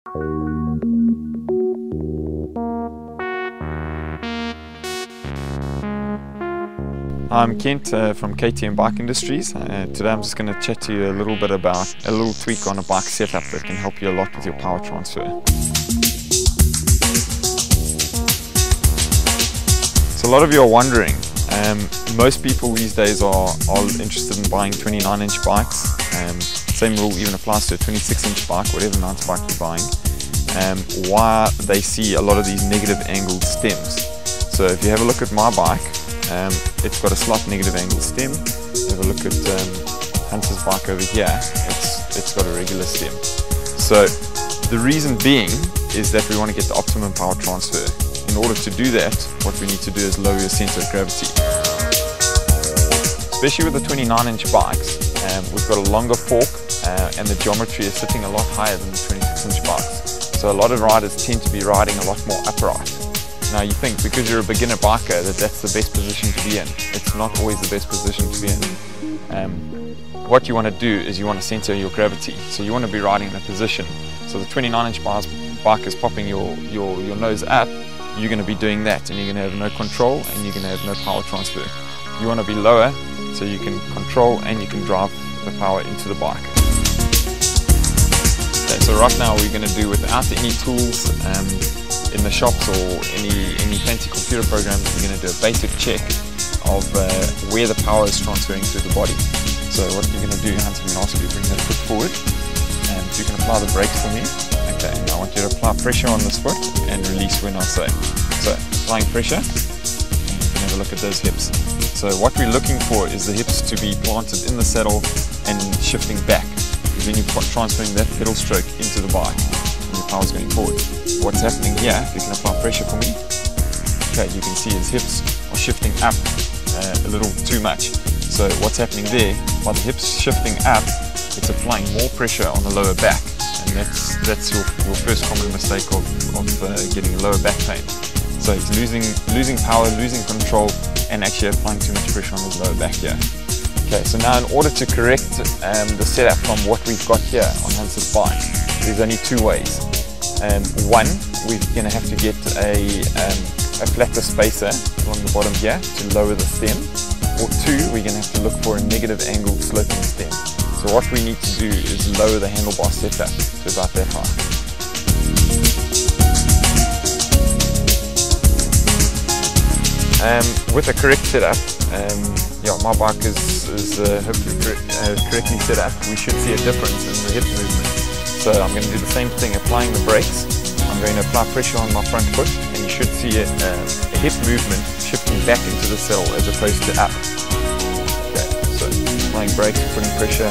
I'm Kent from KTM Bike Industries. Today I'm just going to chat to you a little bit about a little tweak on a bike setup that can help you a lot with your power transfer. So a lot of you are wondering, most people these days are interested in buying 29-inch bikes. Same rule even applies to a 26-inch bike, whatever mountain bike you're buying. Why they see a lot of these negative angled stems. So if you have a look at my bike, it's got a slight negative angle stem. Have a look at Hunter's bike over here. It's got a regular stem. So the reason being is that we want to get the optimum power transfer. In order to do that, what we need to do is lower your center of gravity. Especially with the 29-inch bikes, we've got a longer fork and the geometry is sitting a lot higher than the 26-inch bikes. So a lot of riders tend to be riding a lot more upright. Now you think because you're a beginner biker that's the best position to be in. It's not always the best position to be in. What you want to do is you want to center your gravity. So you want to be riding in a position. So the 29-inch bike is popping your nose up. You're going to be doing that and you're going to have no control and you're going to have no power transfer. You want to be lower so you can control and you can drive the power into the bike. Okay, so right now we're going to do without any tools in the shops or any fancy computer programs. We're going to do a basic check of where the power is transferring through the body. So what you're going to do, Hans, I'm going to ask you to bring that foot forward and you can apply the brakes for me. Okay, now I want you to apply pressure on this foot and release when I say. So applying pressure, and you can have a look at those hips. So what we're looking for is the hips to be planted in the saddle and shifting back. Because then you're transferring that pedal stroke into the bike and your power's going forward. What's happening here, if you can apply pressure for me, okay, you can see his hips are shifting up a little too much. So what's happening there, by the hips shifting up, it's applying more pressure on the lower back, and that's your first common mistake of getting lower back pain. So it's losing power, losing control, and actually applying too much pressure on his lower back here. Okay, so now in order to correct the setup from what we've got here on Hunter's bike, there's only two ways. One, we're going to have to get a flatter spacer along the bottom here to lower the stem, or two, we're going to have to look for a negative angled sloping stem. So what we need to do is lower the handlebar setup to about that high. With a correct setup, yeah, my bike is hopefully correctly set up, we should see a difference in the hip movement. So I'm going to do the same thing, applying the brakes. I'm going to apply pressure on my front foot and you should see a hip movement shifting back into the saddle as opposed to up. Okay, so applying brakes, putting pressure,